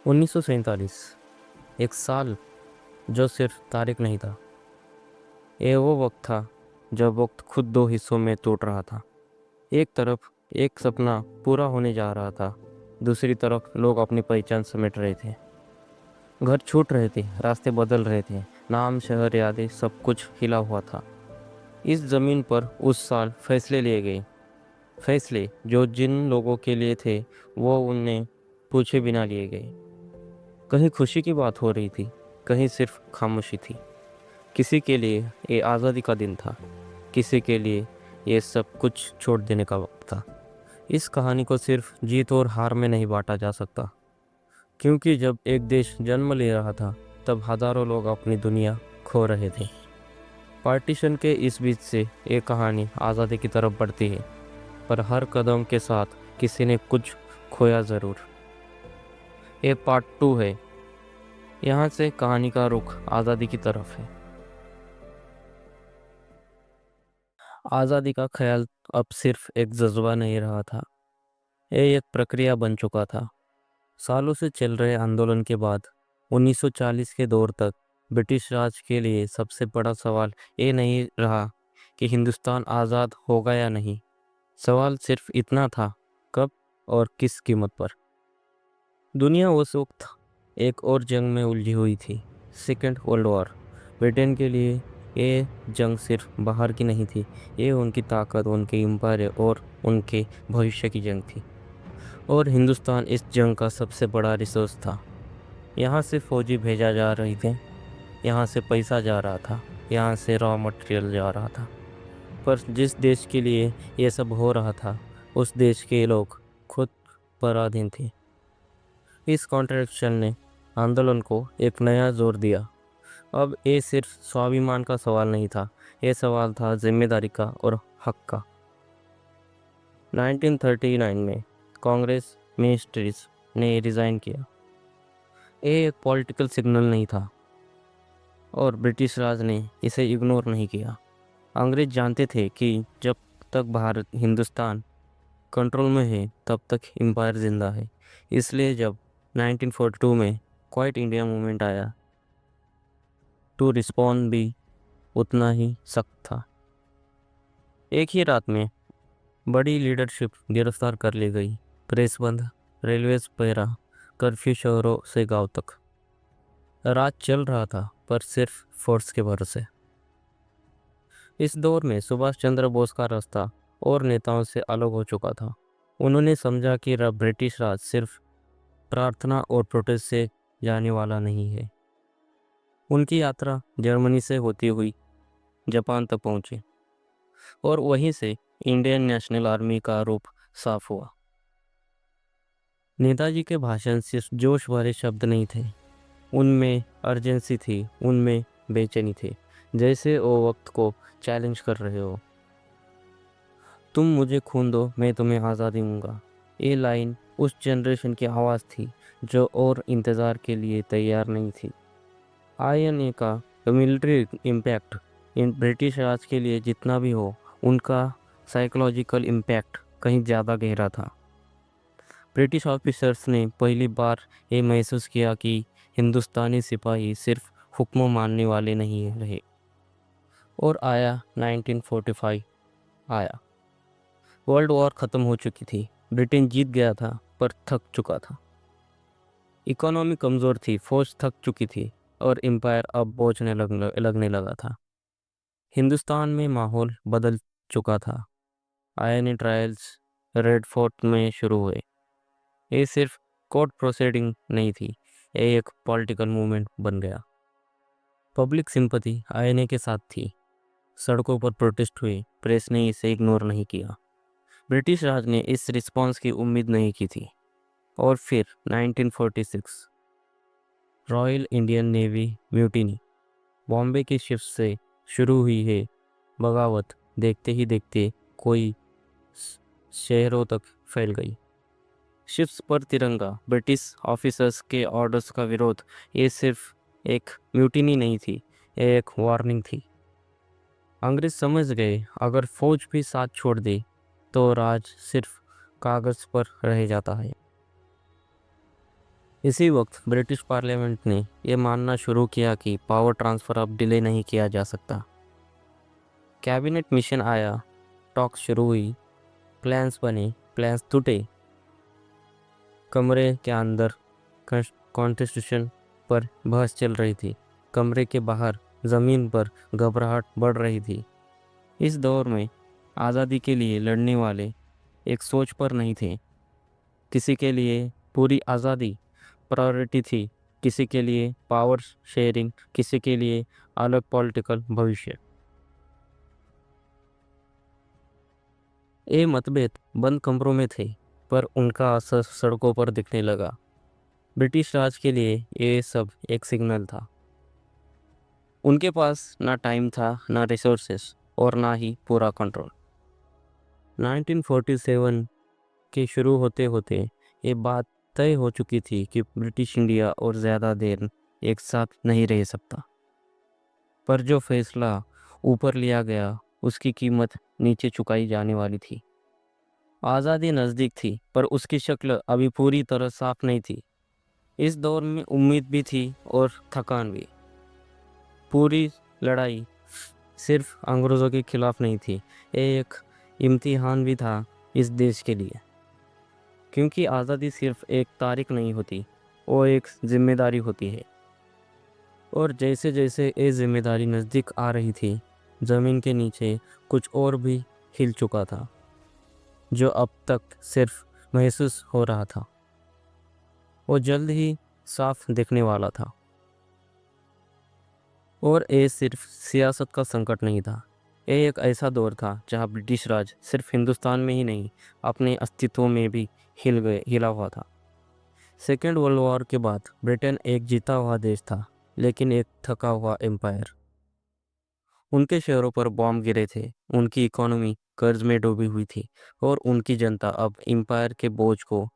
1947 एक साल जो सिर्फ तारीख नहीं था। ये वो वक्त था जब वक्त खुद दो हिस्सों में टूट रहा था। एक तरफ एक सपना पूरा होने जा रहा था, दूसरी तरफ लोग अपनी पहचान समेट रहे थे। घर छूट रहे थे, रास्ते बदल रहे थे, नाम, शहर, यादें, सब कुछ हिला हुआ था। इस जमीन पर उस साल फैसले लिए गए, फैसले जो जिन लोगों के लिए थे वो उन्हें पूछे बिना लिए गए। कहीं खुशी की बात हो रही थी, कहीं सिर्फ खामोशी थी। किसी के लिए ये आज़ादी का दिन था, किसी के लिए ये सब कुछ छोड़ देने का वक्त था। इस कहानी को सिर्फ जीत और हार में नहीं बांटा जा सकता, क्योंकि जब एक देश जन्म ले रहा था तब हजारों लोग अपनी दुनिया खो रहे थे। पार्टीशन के इस बीच से ये कहानी आज़ादी की तरफ बढ़ती है, पर हर कदम के साथ किसी ने कुछ खोया ज़रूर। ये पार्ट 2 है। यहाँ से कहानी का रुख आज़ादी की तरफ है। आज़ादी का ख्याल अब सिर्फ एक जज्बा नहीं रहा था, ये एक प्रक्रिया बन चुका था। सालों से चल रहे आंदोलन के बाद 1940 के दौर तक ब्रिटिश राज के लिए सबसे बड़ा सवाल ये नहीं रहा कि हिंदुस्तान आज़ाद होगा या नहीं। सवाल सिर्फ इतना था, कब और किस कीमत पर। दुनिया उस वक्त एक और जंग में उलझी हुई थी, सेकेंड वर्ल्ड वॉर। ब्रिटेन के लिए ये जंग सिर्फ बाहर की नहीं थी, ये उनकी ताकत, उनके एम्पायर और उनके भविष्य की जंग थी। और हिंदुस्तान इस जंग का सबसे बड़ा रिसोर्स था। यहाँ से फौजी भेजा जा रही थे, यहाँ से पैसा जा रहा था, यहाँ से रॉ मटेरियल जा रहा था। पर जिस देश के लिए ये सब हो रहा था, उस देश के लोग खुद पराधीन थे। इस कॉन्ट्रडिक्शन ने आंदोलन को एक नया जोर दिया। अब ये सिर्फ स्वाभिमान का सवाल नहीं था, ये सवाल था जिम्मेदारी का और हक का। 1939 में कांग्रेस मिनिस्ट्रीज ने रिज़ाइन किया। ये एक पॉलिटिकल सिग्नल नहीं था और ब्रिटिश राज ने इसे इग्नोर नहीं किया। अंग्रेज जानते थे कि जब तक भारत हिंदुस्तान कंट्रोल में है तब तक एम्पायर जिंदा है। इसलिए जब 1942 में क्वाइट इंडिया मूवमेंट आया, टू रिस्पॉन्ड भी उतना ही सख्त था। एक ही रात में बड़ी लीडरशिप गिरफ्तार कर ली गई, प्रेस बंद, रेलवेज पहरा, कर्फ्यू शहरों से गांव तक। राज चल रहा था, पर सिर्फ फोर्स के भरोसे। इस दौर में सुभाष चंद्र बोस का रास्ता और नेताओं से अलग हो चुका था। उन्होंने समझा कि ब्रिटिश राज सिर्फ प्रार्थना और प्रोटेस्ट से जाने वाला नहीं है। उनकी यात्रा जर्मनी से होती हुई जापान तक पहुंची और वहीं से इंडियन नेशनल आर्मी का रूप साफ हुआ। नेताजी के भाषण सिर्फ जोश भरे शब्द नहीं थे, उनमें अर्जेंसी थी, उनमें बेचैनी थी, जैसे वो वक्त को चैलेंज कर रहे हो। तुम मुझे खून दो, मैं तुम्हें आज़ादी दूंगा। ये लाइन उस जनरेशन की आवाज़ थी जो और इंतज़ार के लिए तैयार नहीं थी। आईएनए का मिलिट्री इम्पैक्ट इन ब्रिटिश राज के लिए जितना भी हो, उनका साइकोलॉजिकल इम्पैक्ट कहीं ज़्यादा गहरा था। ब्रिटिश ऑफिसर्स ने पहली बार ये महसूस किया कि हिंदुस्तानी सिपाही सिर्फ हुक्म मानने वाले नहीं रहे। और आया 1945 आया। वर्ल्ड वॉर ख़त्म हो चुकी थी, ब्रिटेन जीत गया था पर थक चुका था। इकोनॉमी कमज़ोर थी, फौज थक चुकी थी और एम्पायर अब लगने लगा था। हिंदुस्तान में माहौल बदल चुका था। आईएनए ट्रायल्स रेड फोर्ट में शुरू हुए। ये सिर्फ कोर्ट प्रोसीडिंग नहीं थी, ये एक पॉलिटिकल मूवमेंट बन गया। पब्लिक सिंपैथी आईएनए के साथ थी, सड़कों पर प्रोटेस्ट हुए, प्रेस ने इसे इग्नोर नहीं किया। ब्रिटिश राज ने इस रिस्पांस की उम्मीद नहीं की थी। और फिर 1946 royal Indian navy mutiny, Bombay की शिप से शुरू हुई है बगावत, देखते ही देखते कोई शहरों तक फैल गई। शिप्स पर तिरंगा, ब्रिटिश ऑफिसर्स के ऑर्डर्स का विरोध, ये सिर्फ एक म्यूटिनी नहीं थी, ये एक वार्निंग थी। अंग्रेज समझ गए अगर फौज भी साथ छोड़ दे तो राज सिर्फ कागज पर रह जाता है। इसी वक्त ब्रिटिश पार्लियामेंट ने यह मानना शुरू किया कि पावर ट्रांसफ़र अब डिले नहीं किया जा सकता। कैबिनेट मिशन आया, टॉक शुरू हुई, प्लान्स बने, प्लान्स टूटे। कमरे के अंदर कॉन्स्टिट्यूशन पर बहस चल रही थी, कमरे के बाहर ज़मीन पर घबराहट बढ़ रही थी। इस दौर में आज़ादी के लिए लड़ने वाले एक सोच पर नहीं थे। किसी के लिए पूरी आज़ादी प्रायोरिटी थी, किसी के लिए पावर शेयरिंग, किसी के लिए अलग पॉलिटिकल भविष्य। ये मतभेद बंद कमरों में थे, पर उनका असर सड़कों पर दिखने लगा। ब्रिटिश राज के लिए ये सब एक सिग्नल था। उनके पास ना टाइम था, ना रिसोर्सेस और ना ही पूरा कंट्रोल। 1947 के शुरू होते होते ये बात तय हो चुकी थी कि ब्रिटिश इंडिया और ज़्यादा देर एक साथ नहीं रह सकता। पर जो फैसला ऊपर लिया गया उसकी कीमत नीचे चुकाई जाने वाली थी। आज़ादी नज़दीक थी, पर उसकी शक्ल अभी पूरी तरह साफ नहीं थी। इस दौर में उम्मीद भी थी और थकान भी। पूरी लड़ाई सिर्फ अंग्रेज़ों के खिलाफ नहीं थी, ये एक इम्तिहान भी था इस देश के लिए। क्योंकि आज़ादी सिर्फ एक तारीख नहीं होती, वो एक जिम्मेदारी होती है। और जैसे जैसे ये जिम्मेदारी नज़दीक आ रही थी, ज़मीन के नीचे कुछ और भी हिल चुका था, जो अब तक सिर्फ महसूस हो रहा था। वो जल्द ही साफ दिखने वाला था। और ये सिर्फ सियासत का संकट नहीं था, ये एक ऐसा दौर था जहाँ ब्रिटिश राज सिर्फ हिंदुस्तान में ही नहीं, अपने अस्तित्व में भी हिला हुआ था। सेकेंड वर्ल्ड वॉर के बाद ब्रिटेन एक जीता हुआ देश था, लेकिन एक थका हुआ एम्पायर। उनके शहरों पर बॉम्ब गिरे थे, उनकी इकोनॉमी कर्ज में डूबी हुई थी और उनकी जनता अब एम्पायर के बोझ को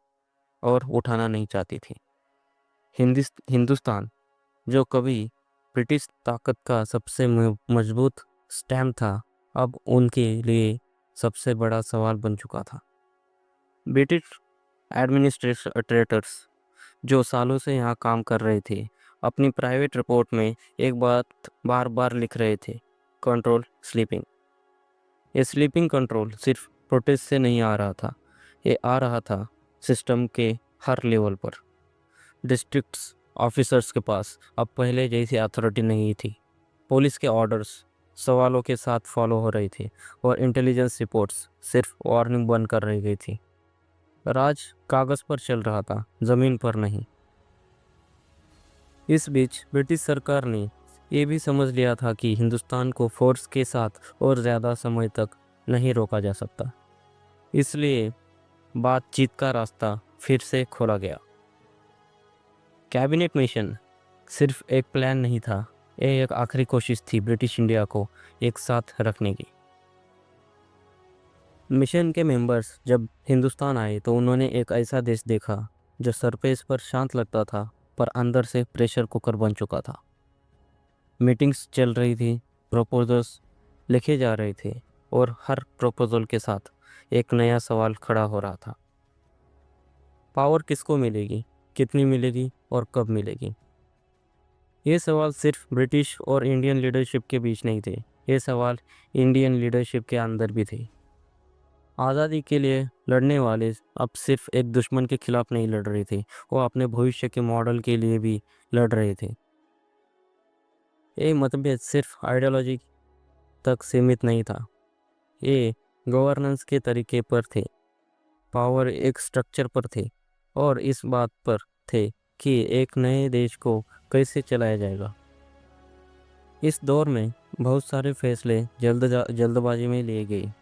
और उठाना नहीं चाहती थी। हिंदुस्तान, जो कभी ब्रिटिश ताकत का सबसे मजबूत स्टैम्प था, अब उनके लिए सबसे बड़ा सवाल बन चुका था। ब्रिटिश एडमिनिस्ट्रेटर्स जो सालों से यहाँ काम कर रहे थे, अपनी प्राइवेट रिपोर्ट में एक बात बार बार लिख रहे थे, कंट्रोल स्लीपिंग। ये स्लीपिंग कंट्रोल सिर्फ प्रोटेस्ट से नहीं आ रहा था, ये आ रहा था सिस्टम के हर लेवल पर। डिस्ट्रिक्ट्स ऑफिसर्स के पास अब पहले जैसी अथॉरिटी नहीं थी। पुलिस के ऑर्डर्स सवालों के साथ फॉलो हो रही थी और इंटेलिजेंस रिपोर्ट्स सिर्फ वार्निंग बन कर रह गई थी। राज कागज़ पर चल रहा था, ज़मीन पर नहीं। इस बीच ब्रिटिश सरकार ने ये भी समझ लिया था कि हिंदुस्तान को फोर्स के साथ और ज़्यादा समय तक नहीं रोका जा सकता। इसलिए बातचीत का रास्ता फिर से खोला गया। कैबिनेट मिशन सिर्फ एक प्लान नहीं था, ये एक आखिरी कोशिश थी ब्रिटिश इंडिया को एक साथ रखने की। मिशन के मेंबर्स जब हिंदुस्तान आए तो उन्होंने एक ऐसा देश देखा जो सरफेस पर शांत लगता था, पर अंदर से प्रेशर कुकर बन चुका था। मीटिंग्स चल रही थी, प्रपोजल्स लिखे जा रहे थे और हर प्रपोजल के साथ एक नया सवाल खड़ा हो रहा था। पावर किसको मिलेगी, कितनी मिलेगी और कब मिलेगी? ये सवाल सिर्फ ब्रिटिश और इंडियन लीडरशिप के बीच नहीं थे, ये सवाल इंडियन लीडरशिप के अंदर भी थे। आज़ादी के लिए लड़ने वाले अब सिर्फ एक दुश्मन के खिलाफ नहीं लड़ रहे थे, वो अपने भविष्य के मॉडल के लिए भी लड़ रहे थे। ये मतभेद सिर्फ आइडियोलॉजी तक सीमित नहीं था, ये गवर्नेंस के तरीके पर थे, पावर एक स्ट्रक्चर पर थे और इस बात पर थे कि एक नए देश को कैसे चलाया जाएगा। इस दौर में बहुत सारे फैसले जल्दबाजी में लिए गए,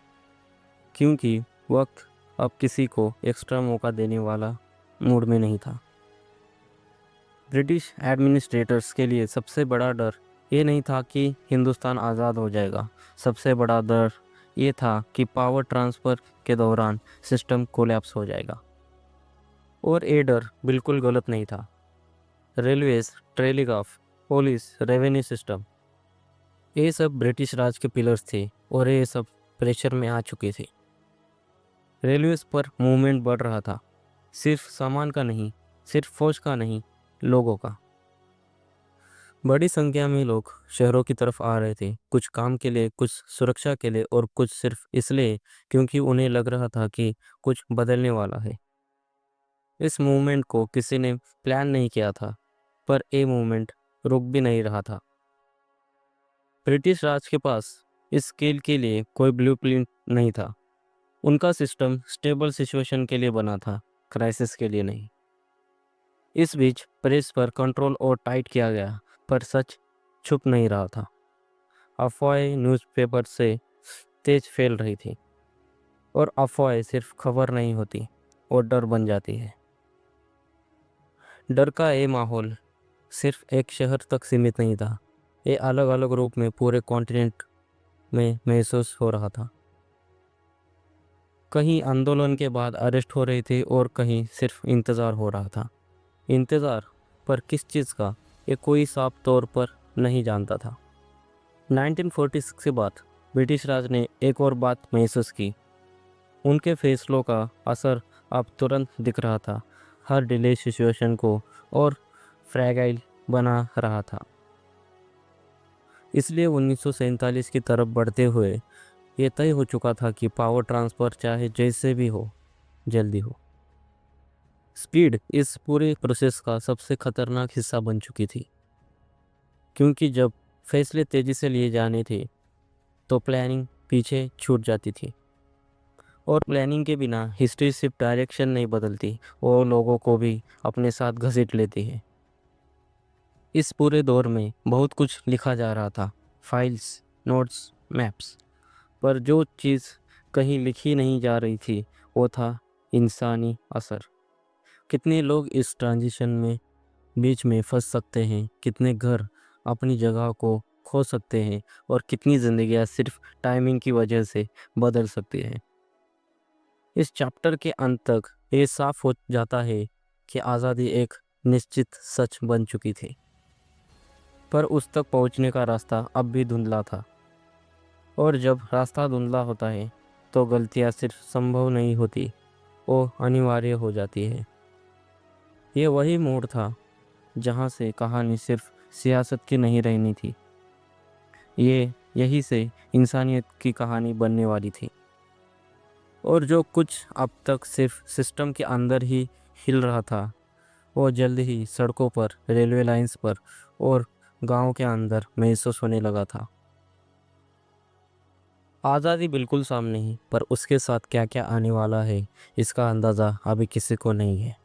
क्योंकि वक्त अब किसी को एक्स्ट्रा मौका देने वाला मूड में नहीं था। ब्रिटिश एडमिनिस्ट्रेटर्स के लिए सबसे बड़ा डर ये नहीं था कि हिंदुस्तान आज़ाद हो जाएगा, सबसे बड़ा डर ये था कि पावर ट्रांसफ़र के दौरान सिस्टम कोलैप्स हो जाएगा। और ये डर बिल्कुल गलत नहीं था। Railways, telegraph, police, revenue system, ये सब ब्रिटिश राज के पिलर्स थे और ये सब प्रेशर में आ चुके थे। रेलवेज पर मूवमेंट बढ़ रहा था, सिर्फ सामान का नहीं, सिर्फ फौज का नहीं, लोगों का। बड़ी संख्या में लोग शहरों की तरफ आ रहे थे, कुछ काम के लिए, कुछ सुरक्षा के लिए और कुछ सिर्फ इसलिए क्योंकि उन्हें लग रहा था कि कुछ बदलने वाला है। इस मूवमेंट को किसी ने प्लान नहीं किया था, पर ये मूवमेंट रुक भी नहीं रहा था। ब्रिटिश राज के पास इस स्केल के लिए कोई ब्लूप्रिंट नहीं था। उनका सिस्टम स्टेबल सिचुएशन के लिए बना था, क्राइसिस के लिए नहीं। इस बीच प्रेस पर कंट्रोल और टाइट किया गया, पर सच छुप नहीं रहा था। अफवाहें न्यूज़पेपर से तेज फैल रही थी, और अफवाहें सिर्फ खबर नहीं होती, और डर बन जाती है। डर का ये माहौल सिर्फ एक शहर तक सीमित नहीं था, ये अलग अलग रूप में पूरे कॉन्टिनेंट में महसूस हो रहा था। कहीं आंदोलन के बाद अरेस्ट हो रहे थे और कहीं सिर्फ इंतज़ार हो रहा था। इंतज़ार, पर किस चीज़ का, ये कोई साफ तौर पर नहीं जानता था। 1946 के बाद ब्रिटिश राज ने एक और बात महसूस की। उनके फैसलों का असर अब तुरंत दिख रहा था, हर डिले सिचुएशन को और फ्रैगाइल बना रहा था। इसलिए 1947 की तरफ बढ़ते हुए ये तय हो चुका था कि पावर ट्रांसफ़र चाहे जैसे भी हो, जल्दी हो। स्पीड इस पूरे प्रोसेस का सबसे खतरनाक हिस्सा बन चुकी थी, क्योंकि जब फैसले तेज़ी से लिए जाने थे तो प्लानिंग पीछे छूट जाती थी, और प्लानिंग के बिना हिस्ट्री सिर्फ डायरेक्शन नहीं बदलती, वो लोगों को भी अपने साथ घसीट लेती है। इस पूरे दौर में बहुत कुछ लिखा जा रहा था, फाइल्स, नोट्स, मैप्स, पर जो चीज़ कहीं लिखी नहीं जा रही थी वो था इंसानी असर। कितने लोग इस ट्रांजिशन में बीच में फंस सकते हैं, कितने घर अपनी जगह को खो सकते हैं, और कितनी ज़िंदगियां सिर्फ टाइमिंग की वजह से बदल सकती हैं। इस चैप्टर के अंत तक ये साफ हो जाता है कि आज़ादी एक निश्चित सच बन चुकी थी, पर उस तक पहुंचने का रास्ता अब भी धुंधला था। और जब रास्ता धुंधला होता है तो गलतियां सिर्फ संभव नहीं होती, वो अनिवार्य हो जाती है। ये वही मोड़ था जहाँ से कहानी सिर्फ सियासत की नहीं रहनी थी, यही से इंसानियत की कहानी बनने वाली थी। और जो कुछ अब तक सिर्फ सिस्टम के अंदर ही हिल रहा था, वो जल्द ही सड़कों पर, रेलवे लाइंस पर और गांव के अंदर महसूस होने लगा था। आज़ादी बिल्कुल सामने है, पर उसके साथ क्या क्या आने वाला है इसका अंदाज़ा अभी किसी को नहीं है।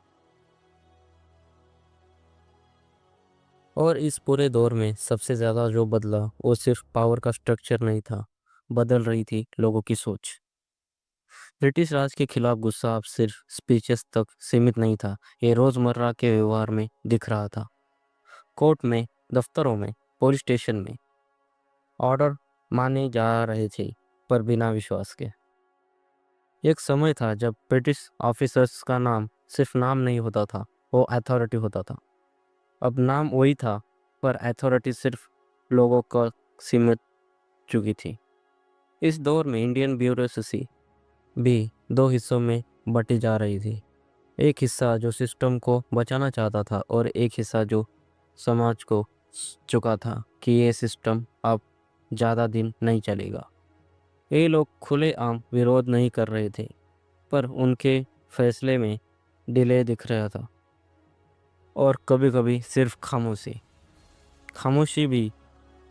और इस पूरे दौर में सबसे ज़्यादा जो बदला वो सिर्फ पावर का स्ट्रक्चर नहीं था, बदल रही थी लोगों की सोच। ब्रिटिश राज के खिलाफ गुस्सा अब सिर्फ स्पीचेस तक सीमित नहीं था, ये रोज़मर्रा के व्यवहार में दिख रहा था। कोर्ट में, दफ्तरों में, पुलिस स्टेशन में ऑर्डर माने जा रहे थे, पर बिना विश्वास के। एक समय था जब ब्रिटिश ऑफिसर्स का नाम सिर्फ नाम नहीं होता था, वो अथॉरिटी होता था। अब नाम वही था, पर अथॉरिटी सिर्फ लोगों का सीमित चुकी थी। इस दौर में इंडियन ब्यूरोक्रेसी भी दो हिस्सों में बटी जा रही थी। एक हिस्सा जो सिस्टम को बचाना चाहता था, और एक हिस्सा जो समाज को चुका था कि ये सिस्टम अब ज़्यादा दिन नहीं चलेगा। ये लोग खुलेआम विरोध नहीं कर रहे थे, पर उनके फैसले में डिले दिख रहा था, और कभी कभी सिर्फ खामोशी। खामोशी भी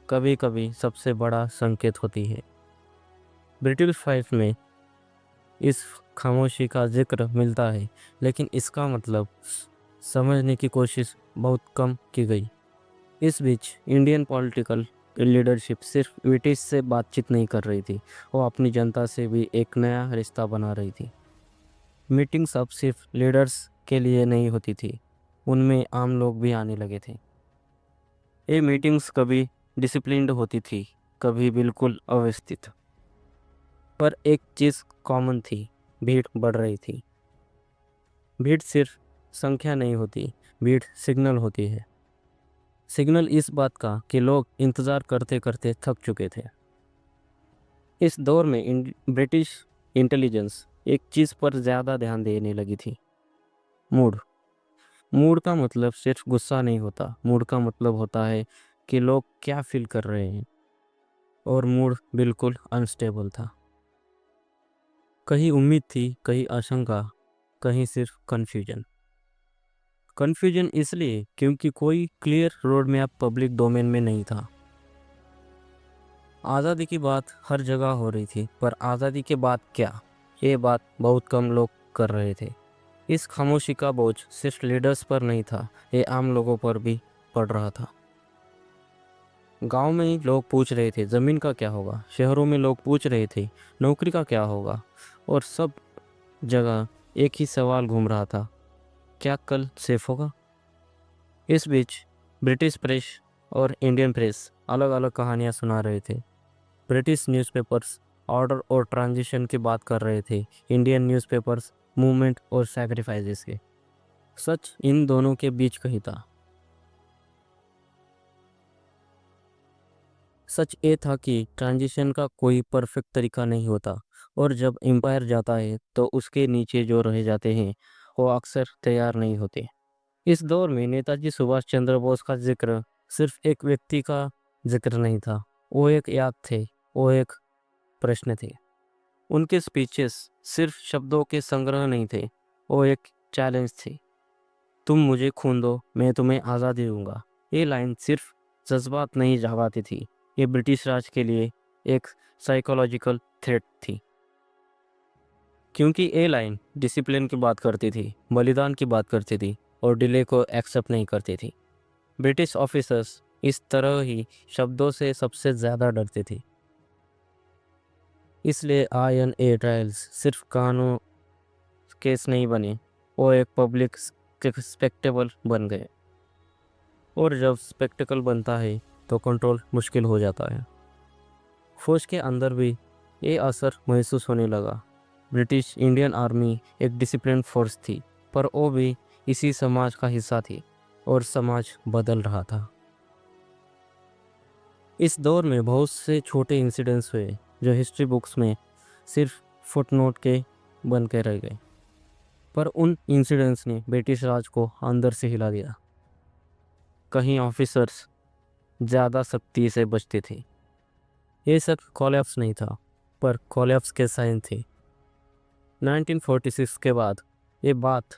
कभी कभी सबसे बड़ा संकेत होती है। ब्रिटिश फाइल्स में इस खामोशी का जिक्र मिलता है, लेकिन इसका मतलब समझने की कोशिश बहुत कम की गई। इस बीच इंडियन पॉलिटिकल लीडरशिप सिर्फ ब्रिटिश से बातचीत नहीं कर रही थी, वो अपनी जनता से भी एक नया रिश्ता बना रही थी। मीटिंग्स अब सिर्फ लीडर्स के लिए नहीं होती थी, उनमें आम लोग भी आने लगे थे। ये मीटिंग्स कभी डिसिप्लिन्ड होती थी, कभी बिल्कुल अव्यवस्थित, पर एक चीज़ कॉमन थी, भीड़ बढ़ रही थी। भीड़ सिर्फ संख्या नहीं होती, भीड़ सिग्नल होती है। सिग्नल इस बात का कि लोग इंतज़ार करते करते थक चुके थे। इस दौर में ब्रिटिश इंटेलिजेंस एक चीज़ पर ज़्यादा ध्यान देने लगी थी, मूड। मूड का मतलब सिर्फ गुस्सा नहीं होता, मूड का मतलब होता है कि लोग क्या फील कर रहे हैं। और मूड बिल्कुल अनस्टेबल था। कहीं उम्मीद थी, कहीं आशंका, कहीं सिर्फ कन्फ्यूजन। कन्फ्यूजन इसलिए क्योंकि कोई clear road map public domain में नहीं था। आज़ादी की बात हर जगह हो रही थी, पर आज़ादी के बाद क्या, ये बात बहुत कम लोग कर रहे थे। इस खामोशी का बोझ सिर्फ लीडर्स पर नहीं था, ये आम लोगों पर भी पड़ रहा था। गांव में ही लोग पूछ रहे थे ज़मीन का क्या होगा, शहरों में लोग पूछ रहे थे नौकरी का क्या होगा, और सब जगह एक ही सवाल घूम रहा था, क्या कल सेफ होगा। इस बीच ब्रिटिश प्रेस और इंडियन प्रेस अलग अलग कहानियां सुना रहे थे। ब्रिटिश न्यूज़पेपर्स ऑर्डर और ट्रांजिशन की बात कर रहे थे, इंडियन न्यूज़पेपर्स मूवमेंट और सैक्रिफाइसेस के। सच इन दोनों के बीच कहीं था। सच ये था कि ट्रांजिशन का कोई परफेक्ट तरीका नहीं होता, और जब एम्पायर जाता है तो उसके नीचे जो रह जाते हैं वो अक्सर तैयार नहीं होते। इस दौर में नेताजी सुभाष चंद्र बोस का जिक्र सिर्फ एक व्यक्ति का जिक्र नहीं था, वो एक याद थे, वो एक प्रश्न थे। उनके स्पीचेस सिर्फ शब्दों के संग्रह नहीं थे, वो एक चैलेंज थे। तुम मुझे खून दो, मैं तुम्हें आज़ादी दूंगा। ये लाइन सिर्फ जज्बात नहीं जगाती थी, ये ब्रिटिश राज के लिए एक साइकोलॉजिकल थ्रेट थी। क्योंकि ये लाइन डिसिप्लिन की बात करती थी, बलिदान की बात करती थी, और डिले को एक्सेप्ट नहीं करती थी। ब्रिटिश ऑफिसर्स इस तरह ही शब्दों से सबसे ज़्यादा डरते थे। इसलिए INA ट्रायल्स सिर्फ कानून केस नहीं बने, वो एक पब्लिक स्पेक्टेबल बन गए। और जब स्पेक्टिकल बनता है तो कंट्रोल मुश्किल हो जाता है। फौज के अंदर भी ये असर महसूस होने लगा। ब्रिटिश इंडियन आर्मी एक डिसिप्लिन फोर्स थी, पर वो भी इसी समाज का हिस्सा थी, और समाज बदल रहा था। इस दौर में बहुत से छोटे इंसिडेंट्स हुए जो हिस्ट्री बुक्स में सिर्फ फुटनोट के बन के रह गए, पर उन इंसिडेंट्स ने ब्रिटिश राज को अंदर से हिला दिया। कहीं ऑफिसर्स ज़्यादा सख्ती से बचते थे। ये सब कोलैप्स नहीं था, पर कोलैप्स के साइन थे। 1946 के बाद ये बात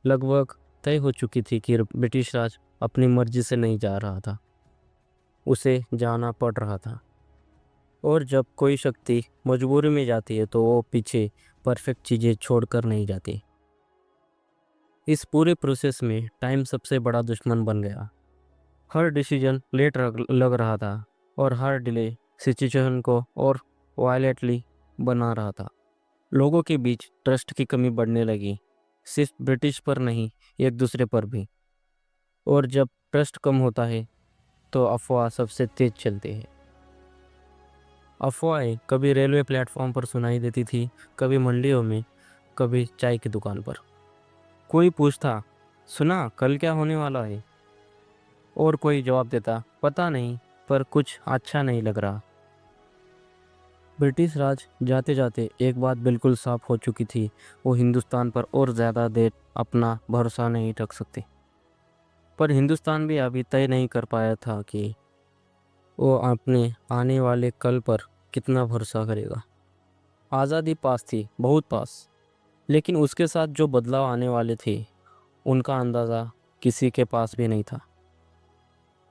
लगभग तय हो चुकी थी कि ब्रिटिश राज अपनी मर्जी से नहीं जा रहा था, उसे जाना पड़ रहा था। और जब कोई शक्ति मजबूरी में जाती है तो वो पीछे परफेक्ट चीज़ें छोड़कर नहीं जाती। इस पूरे प्रोसेस में टाइम सबसे बड़ा दुश्मन बन गया। हर डिसीजन लेट लग रहा था, और हर डिले सिचुएशन को और वायलेटली बना रहा था। लोगों के बीच ट्रस्ट की कमी बढ़ने लगी, सिर्फ ब्रिटिश पर नहीं, एक दूसरे पर भी। और जब ट्रस्ट कम होता है तो अफवाह सबसे तेज चलती है। अफवाहें कभी रेलवे प्लेटफॉर्म पर सुनाई देती थी, कभी मंडियों में, कभी चाय की दुकान पर। कोई पूछता, सुना कल क्या होने वाला है? और कोई जवाब देता, पता नहीं, पर कुछ अच्छा नहीं लग रहा। ब्रिटिश राज जाते जाते एक बात बिल्कुल साफ हो चुकी थी, वो हिंदुस्तान पर और ज़्यादा देर अपना भरोसा नहीं रख सकते। पर हिंदुस्तान भी अभी तय नहीं कर पाया था कि वो अपने आने वाले कल पर कितना भरोसा करेगा। आज़ादी पास थी, बहुत पास, लेकिन उसके साथ जो बदलाव आने वाले थे उनका अंदाज़ा किसी के पास भी नहीं था।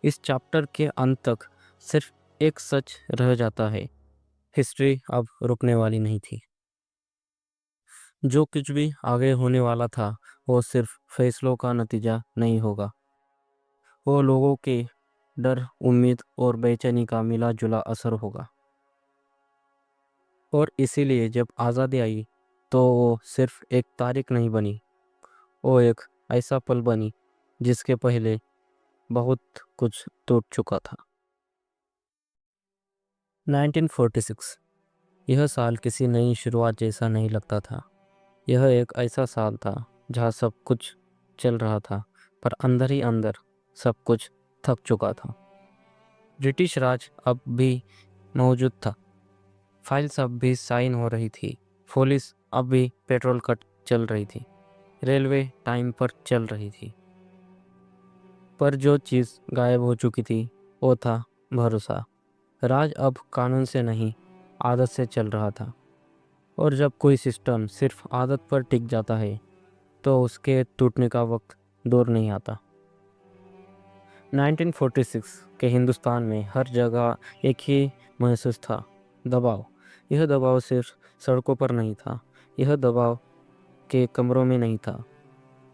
इस चैप्टर के अंत तक सिर्फ एक सच रह जाता है, हिस्ट्री अब रुकने वाली नहीं थी। जो कुछ भी आगे होने वाला था वो सिर्फ फैसलों का नतीजा नहीं होगा, वो लोगों के डर, उम्मीद और बेचैनी का मिला जुला असर होगा। और इसीलिए जब आज़ादी आई तो वो सिर्फ एक तारीख नहीं बनी, वो एक ऐसा पल बनी जिसके पहले बहुत कुछ टूट चुका था। 1946 यह साल किसी नई शुरुआत जैसा नहीं लगता था। यह एक ऐसा साल था जहाँ सब कुछ चल रहा था, पर अंदर ही अंदर सब कुछ थक चुका था। ब्रिटिश राज अब भी मौजूद था, फाइल्स अब भी साइन हो रही थी, पुलिस अब भी पेट्रोल कट चल रही थी, रेलवे टाइम पर चल रही थी, पर जो चीज़ गायब हो चुकी थी वो था भरोसा। राज अब कानून से नहीं, आदत से चल रहा था। और जब कोई सिस्टम सिर्फ आदत पर टिक जाता है तो उसके टूटने का वक्त दूर नहीं आता। 1946 के हिंदुस्तान में हर जगह एक ही महसूस था, दबाव। यह दबाव सिर्फ सड़कों पर नहीं था, यह दबाव के कमरों में नहीं था,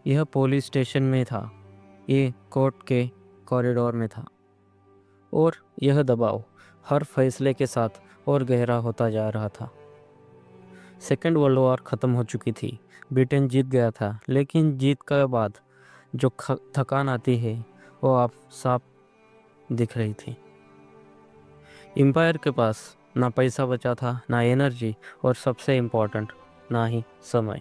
यह पुलिस स्टेशन में था, ये कोर्ट के कॉरिडोर में था। और यह दबाव हर फैसले के साथ और गहरा होता जा रहा था। सेकेंड वर्ल्ड वॉर ख़त्म हो चुकी थी, ब्रिटेन जीत गया था, लेकिन जीत के बाद जो थकान आती है वो आप साफ दिख रही थी। एम्पायर के पास ना पैसा बचा था, ना एनर्जी, और सबसे इम्पोर्टेंट ना ही समय।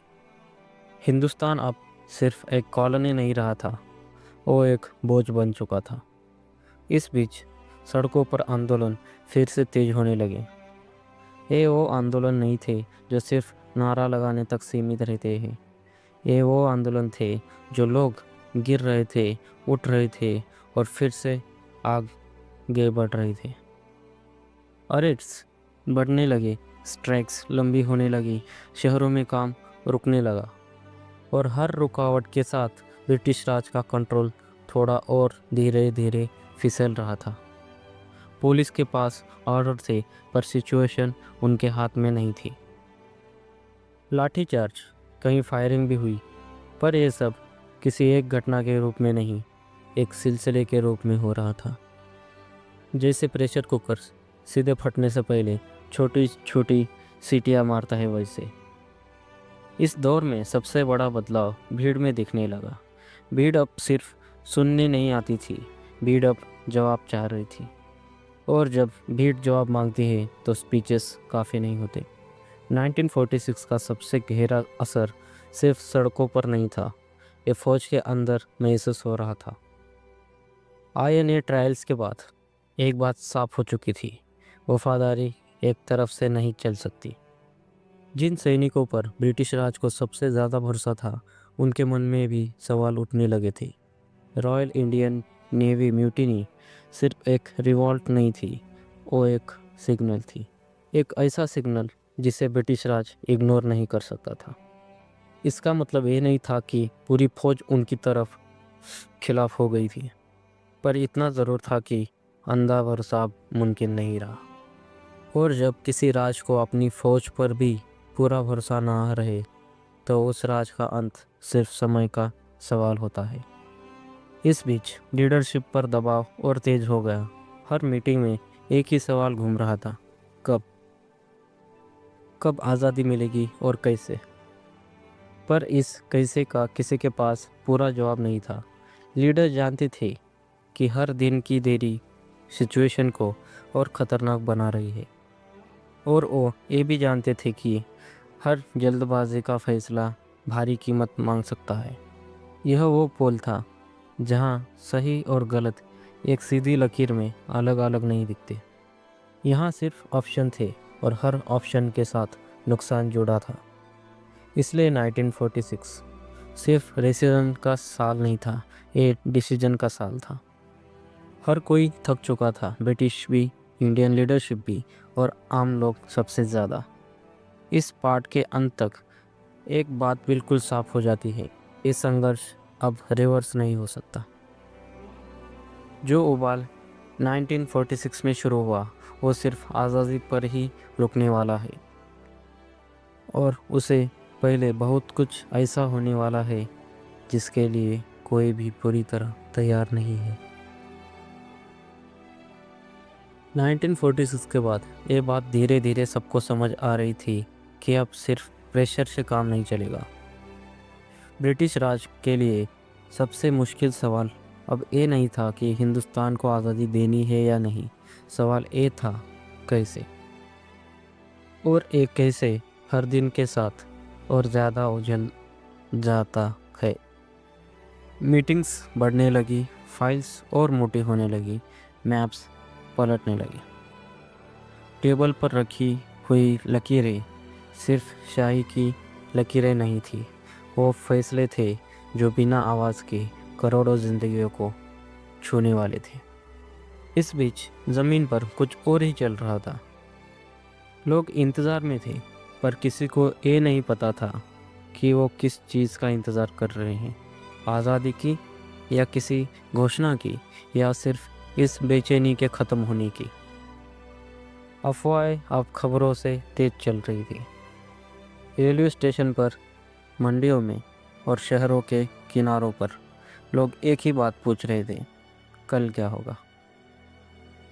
हिंदुस्तान अब सिर्फ एक कॉलोनी नहीं रहा था, वो एक बोझ बन चुका था। इस बीच सड़कों पर आंदोलन फिर से तेज होने लगे। ये वो आंदोलन नहीं थे जो सिर्फ नारा लगाने तक सीमित रहते हैं। ये वो आंदोलन थे जो लोग गिर रहे थे, उठ रहे थे और फिर से आगे बढ़ रहे थे। अरेस्ट बढ़ने लगे, स्ट्राइक्स लंबी होने लगी, शहरों में काम रुकने लगा और हर रुकावट के साथ ब्रिटिश राज का कंट्रोल थोड़ा और धीरे धीरे फिसल रहा था। पुलिस के पास ऑर्डर थे पर सिचुएशन उनके हाथ में नहीं थी। लाठीचार्ज, कहीं फायरिंग भी हुई, पर यह सब किसी एक घटना के रूप में नहीं, एक सिलसिले के रूप में हो रहा था। जैसे प्रेशर कुकर सीधे फटने से पहले छोटी छोटी सीटियां मारता है, वैसे इस दौर में सबसे बड़ा बदलाव भीड़ में दिखने लगा। भीड़ अब सिर्फ सुनने नहीं आती थी, भीड़ अब जवाब चाह रही थी। और जब भीड़ जवाब मांगती है तो स्पीचेस काफ़ी नहीं होते। 1946 का सबसे गहरा असर सिर्फ सड़कों पर नहीं था, ये फौज के अंदर महसूस हो रहा था। INA ट्रायल्स के बाद एक बात साफ हो चुकी थी, वफादारी एक तरफ से नहीं चल सकती। जिन सैनिकों पर ब्रिटिश राज को सबसे ज़्यादा भरोसा था, उनके मन में भी सवाल उठने लगे थे। रॉयल इंडियन नेवी म्यूटिनी सिर्फ एक रिवॉल्ट नहीं थी, वो एक सिग्नल थी, एक ऐसा सिग्नल जिसे ब्रिटिश राज इग्नोर नहीं कर सकता था। इसका मतलब ये नहीं था कि पूरी फौज उनकी तरफ खिलाफ हो गई थी, पर इतना ज़रूर था कि अंधा भरोसा अब मुमकिन नहीं रहा। और जब किसी राज को अपनी फौज पर भी पूरा भरोसा ना रहे तो उस राज का अंत सिर्फ समय का सवाल होता है। इस बीच लीडरशिप पर दबाव और तेज हो गया। हर मीटिंग में एक ही सवाल घूम रहा था, कब कब आज़ादी मिलेगी और कैसे। पर इस कैसे का किसी के पास पूरा जवाब नहीं था। लीडर जानते थे कि हर दिन की देरी सिचुएशन को और ख़तरनाक बना रही है, और वो ये भी जानते थे कि हर जल्दबाजी का फैसला भारी कीमत मांग सकता है। यह वो पोल था जहाँ सही और गलत एक सीधी लकीर में अलग अलग नहीं दिखते। यहाँ सिर्फ ऑप्शन थे और हर ऑप्शन के साथ नुकसान जुड़ा था। इसलिए 1946 सिर्फ डिसीजन का साल नहीं था, ये डिसीजन का साल था। हर कोई थक चुका था, ब्रिटिश भी, इंडियन लीडरशिप भी, और आम लोग सबसे ज़्यादा। इस पार्ट के अंत तक एक बात बिल्कुल साफ हो जाती है, ये संघर्ष अब रिवर्स नहीं हो सकता। जो उबाल 1946 में शुरू हुआ वो सिर्फ आज़ादी पर ही रुकने वाला है, और उसे पहले बहुत कुछ ऐसा होने वाला है जिसके लिए कोई भी पूरी तरह तैयार नहीं है। 1946 के बाद ये बात धीरे धीरे सबको समझ आ रही थी कि अब सिर्फ प्रेशर से काम नहीं चलेगा। ब्रिटिश राज के लिए सबसे मुश्किल सवाल अब ये नहीं था कि हिंदुस्तान को आज़ादी देनी है या नहीं, सवाल ये था कैसे। और एक कैसे हर दिन के साथ और ज़्यादा उलझन जाता है। मीटिंग्स बढ़ने लगी, फाइल्स और मोटी होने लगी, मैप्स पलटने लगे। टेबल पर रखी हुई लकीरें सिर्फ शाही की लकीरें नहीं थी, वो फैसले थे जो बिना आवाज़ के करोड़ों जिंदगियों को छूने वाले थे। इस बीच ज़मीन पर कुछ और ही चल रहा था। लोग इंतज़ार में थे, पर किसी को ये नहीं पता था कि वो किस चीज़ का इंतज़ार कर रहे हैं, आज़ादी की या किसी घोषणा की, या सिर्फ इस बेचैनी के ख़त्म होने की। अफवाहें अब खबरों से तेज चल रही थी। रेलवे स्टेशन पर, मंडियों में और शहरों के किनारों पर लोग एक ही बात पूछ रहे थे, कल क्या होगा?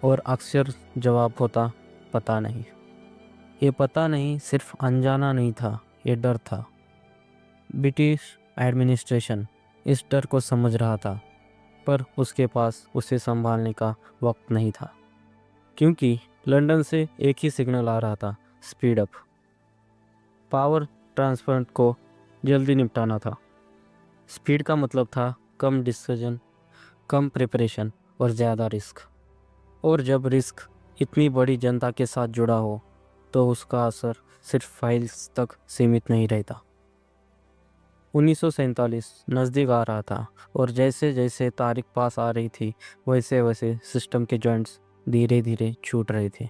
और अक्सर जवाब होता, पता नहीं। ये पता नहीं सिर्फ अनजाना नहीं था, ये डर था। ब्रिटिश एडमिनिस्ट्रेशन इस डर को समझ रहा था, पर उसके पास उसे संभालने का वक्त नहीं था, क्योंकि लंदन से एक ही सिग्नल आ रहा था, स्पीड अप। पावर ट्रांसफर को जल्दी निपटाना था। स्पीड का मतलब था कम डिसीजन, कम प्रिपरेशन और ज़्यादा रिस्क। और जब रिस्क इतनी बड़ी जनता के साथ जुड़ा हो, तो उसका असर सिर्फ फाइल्स तक सीमित नहीं रहता। 1947 नज़दीक आ रहा था, और जैसे जैसे तारीख पास आ रही थी, वैसे वैसे सिस्टम के जॉइंट्स धीरे धीरे छूट रहे थे।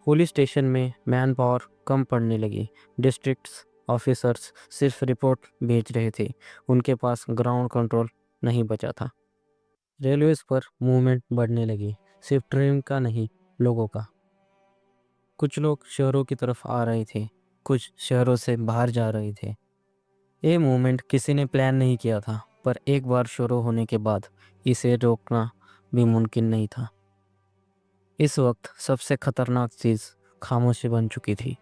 पुलिस स्टेशन में मैन पावर कम पड़ने लगी। डिस्ट्रिक्ट्स ऑफिसर्स सिर्फ रिपोर्ट भेज रहे थे, उनके पास ग्राउंड कंट्रोल नहीं बचा था। रेलवेज पर मूवमेंट बढ़ने लगी, सिर्फ ट्रेन का नहीं, लोगों का। कुछ लोग शहरों की तरफ आ रहे थे, कुछ शहरों से बाहर जा रहे थे। ये मूवमेंट किसी ने प्लान नहीं किया था, पर एक बार शुरू होने के बाद इसे रोकना भी मुमकिन नहीं था। इस वक्त सबसे खतरनाक चीज़ खामोशी बन चुकी थी।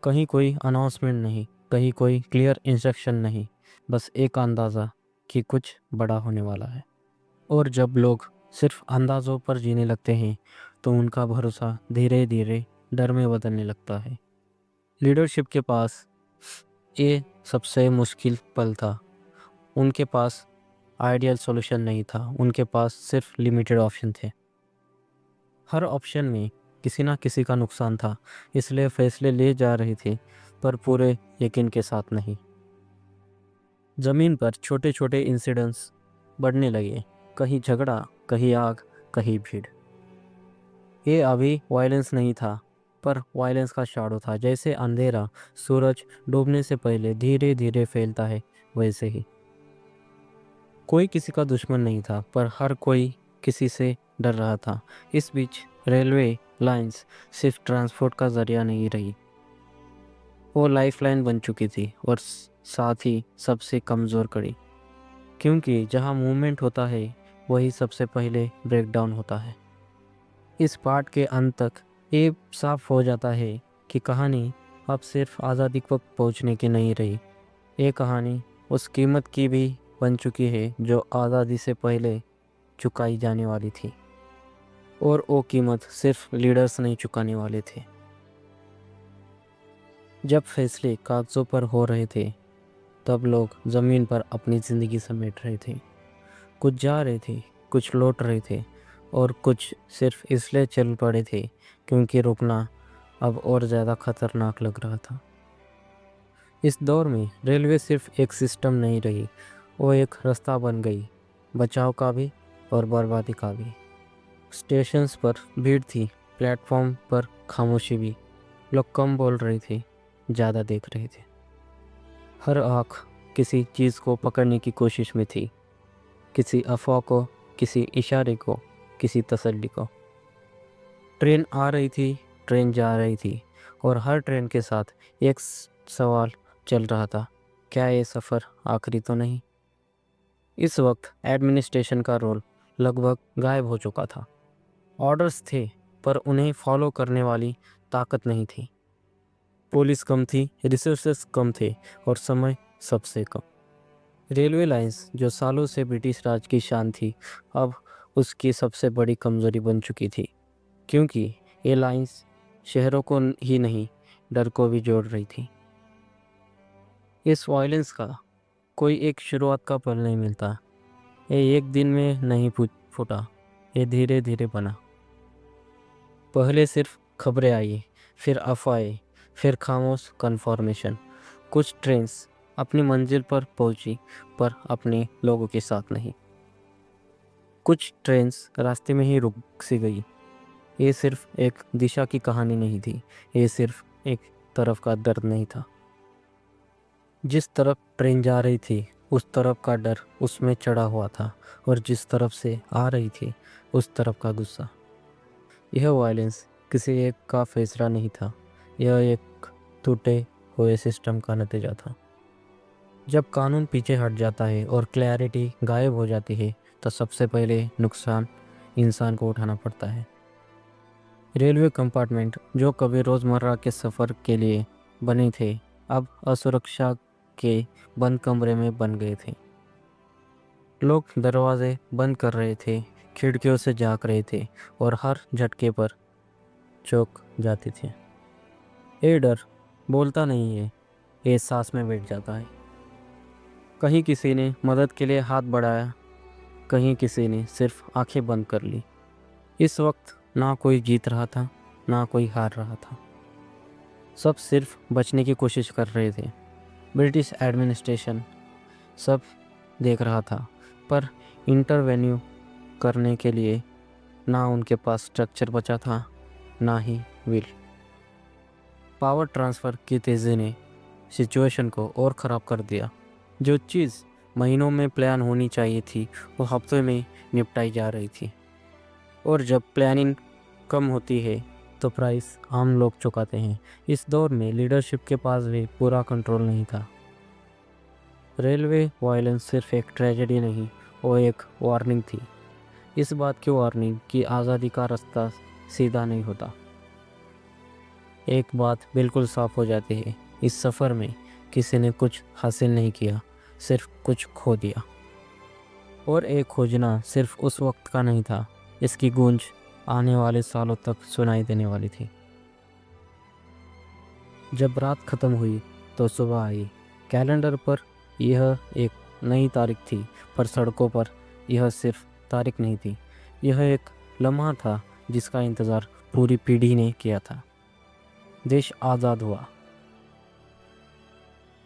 कहीं कोई अनाउंसमेंट नहीं, कहीं कोई क्लियर इंस्ट्रक्शन नहीं, बस एक अंदाज़ा कि कुछ बड़ा होने वाला है। और जब लोग सिर्फ अंदाज़ों पर जीने लगते हैं, तो उनका भरोसा धीरे धीरे डर में बदलने लगता है। लीडरशिप के पास ये सबसे मुश्किल पल था। उनके पास आइडियल सॉल्यूशन नहीं था, उनके पास सिर्फ लिमिटेड ऑप्शन थे। हर ऑप्शन में किसी ना किसी का नुकसान था, इसलिए फैसले ले जा रहे थे, पर पूरे यकीन के साथ नहीं। ज़मीन पर छोटे छोटे इंसिडेंट्स बढ़ने लगे, कहीं झगड़ा, कहीं आग, कहीं भीड़। ये अभी वायलेंस नहीं था, पर वायलेंस का शैडो था। जैसे अंधेरा सूरज डूबने से पहले धीरे धीरे फैलता है, वैसे ही। कोई किसी का दुश्मन नहीं था, पर हर कोई किसी से डर रहा था। इस बीच रेलवे लाइंस सिर्फ ट्रांसपोर्ट का जरिया नहीं रही, वो लाइफलाइन बन चुकी थी, और साथ ही सबसे कमज़ोर कड़ी। क्योंकि जहाँ मूवमेंट होता है, वही सबसे पहले ब्रेकडाउन होता है। इस पार्ट के अंत तक ये साफ हो जाता है कि कहानी अब सिर्फ आज़ादी को पहुँचने की नहीं रही। ये कहानी उस कीमत की भी बन चुकी है जो आज़ादी से पहले चुकाई जाने वाली थी, और वो कीमत सिर्फ लीडर्स नहीं चुकाने वाले थे। जब फैसले कागज़ों पर हो रहे थे, तब लोग ज़मीन पर अपनी ज़िंदगी समेट रहे थे। कुछ जा रहे थे, कुछ लौट रहे थे, और कुछ सिर्फ इसलिए चल पड़े थे क्योंकि रुकना अब और ज़्यादा खतरनाक लग रहा था। इस दौर में रेलवे सिर्फ एक सिस्टम नहीं रही, वो एक रास्ता बन गई, बचाव का भी और बर्बादी का भी। स्टेशंस पर भीड़ थी, प्लेटफॉर्म पर खामोशी भी। लोग कम बोल रहे थे, ज़्यादा देख रहे थे। हर आँख किसी चीज़ को पकड़ने की कोशिश में थी, किसी अफवाह को, किसी इशारे को, किसी तसल्ली को। ट्रेन आ रही थी, ट्रेन जा रही थी, और हर ट्रेन के साथ एक सवाल चल रहा था, क्या ये सफ़र आखिरी तो नहीं? इस वक्त एडमिनिस्ट्रेशन का रोल लगभग गायब हो चुका था। ऑर्डर्स थे, पर उन्हें फॉलो करने वाली ताकत नहीं थी। पुलिस कम थी, रिसोर्सेस कम थे, और समय सबसे कम। रेलवे लाइंस जो सालों से ब्रिटिश राज की शान थी, अब उसकी सबसे बड़ी कमज़ोरी बन चुकी थी, क्योंकि ये लाइंस शहरों को ही नहीं, डर को भी जोड़ रही थी। इस वायलेंस का कोई एक शुरुआत का पल नहीं मिलता, ये एक दिन में नहीं फूटा, ये धीरे धीरे बना। पहले सिर्फ खबरें आई, फिर अफवाहें, फिर खामोश कन्फर्मेशन। कुछ ट्रेन्स अपनी मंजिल पर पहुंची, पर अपने लोगों के साथ नहीं। कुछ ट्रेन्स रास्ते में ही रुक सी गई। ये सिर्फ एक दिशा की कहानी नहीं थी, ये सिर्फ एक तरफ का दर्द नहीं था। जिस तरफ ट्रेन जा रही थी उस तरफ का डर उसमें चढ़ा हुआ था, और जिस तरफ से आ रही थी उस तरफ का गुस्सा। यह वायलेंस किसी एक का फैसला नहीं था, यह एक टूटे हुए सिस्टम का नतीजा था। जब कानून पीछे हट जाता है और क्लैरिटी गायब हो जाती है तो सबसे पहले नुकसान इंसान को उठाना पड़ता है। रेलवे कंपार्टमेंट जो कभी रोज़मर्रा के सफ़र के लिए बने थे, अब असुरक्षा के बंद कमरे में बन गए थे। लोग दरवाजे बंद कर रहे थे, खिड़कियों से झांक रहे थे और हर झटके पर चौंक जाते थे। ये डर बोलता नहीं है, ये सांस में बैठ जाता है। कहीं किसी ने मदद के लिए हाथ बढ़ाया, कहीं किसी ने सिर्फ आंखें बंद कर ली। इस वक्त ना कोई जीत रहा था, ना कोई हार रहा था। सब सिर्फ बचने की कोशिश कर रहे थे। ब्रिटिश एडमिनिस्ट्रेशन सब देख रहा था, पर इंटरवेन्यू करने के लिए ना उनके पास स्ट्रक्चर बचा था, ना ही विल। पावर ट्रांसफ़र की तेज़ी ने सिचुएशन को और ख़राब कर दिया। जो चीज़ महीनों में प्लान होनी चाहिए थी वो हफ्तों में निपटाई जा रही थी, और जब प्लानिंग कम होती है तो प्राइस आम लोग चुकाते हैं। इस दौर में लीडरशिप के पास भी पूरा कंट्रोल नहीं था। रेलवे वायलेंस सिर्फ एक ट्रेजेडी नहीं, वो एक वार्निंग थी। इस बात की वार्निंग कि आज़ादी का रास्ता सीधा नहीं होता। एक बात बिल्कुल साफ हो जाती है, इस सफ़र में किसी ने कुछ हासिल नहीं किया, सिर्फ कुछ खो दिया। और एक खोजना सिर्फ उस वक्त का नहीं था, इसकी गूंज आने वाले सालों तक सुनाई देने वाली थी। जब रात ख़त्म हुई तो सुबह आई। कैलेंडर पर यह एक नई तारीख थी, पर सड़कों पर यह सिर्फ तारीख नहीं थी, यह एक लम्हा था जिसका इंतज़ार पूरी पीढ़ी ने किया था। देश आज़ाद हुआ।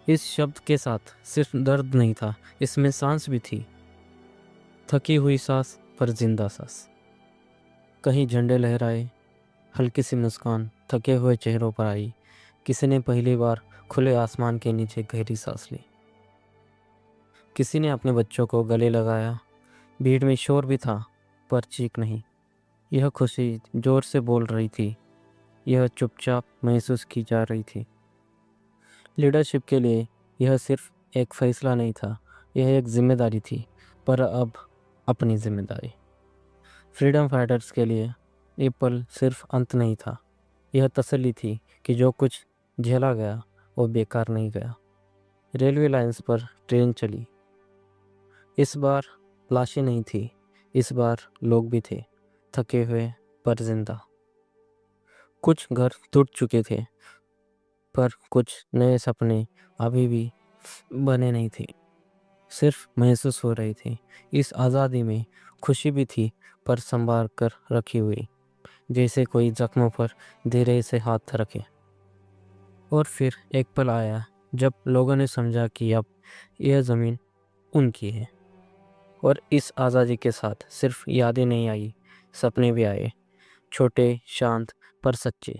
इस शब्द के साथ सिर्फ दर्द नहीं था, इसमें सांस भी थी। थकी हुई सांस पर जिंदा सांस। कहीं झंडे लहराए, हल्की सी मुस्कान थके हुए चेहरों पर आई। किसी ने पहली बार खुले आसमान के नीचे गहरी सांस ली। किसी ने अपने बच्चों को गले लगाया। भीड़ में शोर भी था, पर चीख नहीं। यह खुशी जोर से बोल रही थी, यह चुपचाप महसूस की जा रही थी। लीडरशिप के लिए यह सिर्फ एक फैसला नहीं था, यह एक जिम्मेदारी थी, पर अब अपनी जिम्मेदारी। फ्रीडम फाइटर्स के लिए ये पल सिर्फ अंत नहीं था, यह तसल्ली थी कि जो कुछ झेला गया वो बेकार नहीं गया। रेलवे लाइंस पर ट्रेन चली। इस बार लाशें नहीं थी, इस बार लोग भी थे, थके हुए पर जिंदा। कुछ घर टूट चुके थे, पर कुछ नए सपने अभी भी बने नहीं थे, सिर्फ महसूस हो रहे थे। इस आज़ादी में खुशी भी थी, पर संभाल कर रखी हुई, जैसे कोई जख्मों पर धीरे से हाथ रखे। और फिर एक पल आया जब लोगों ने समझा कि अब यह ज़मीन उनकी है। और इस आज़ादी के साथ सिर्फ यादें नहीं आई, सपने भी आए, छोटे, शांत पर सच्चे।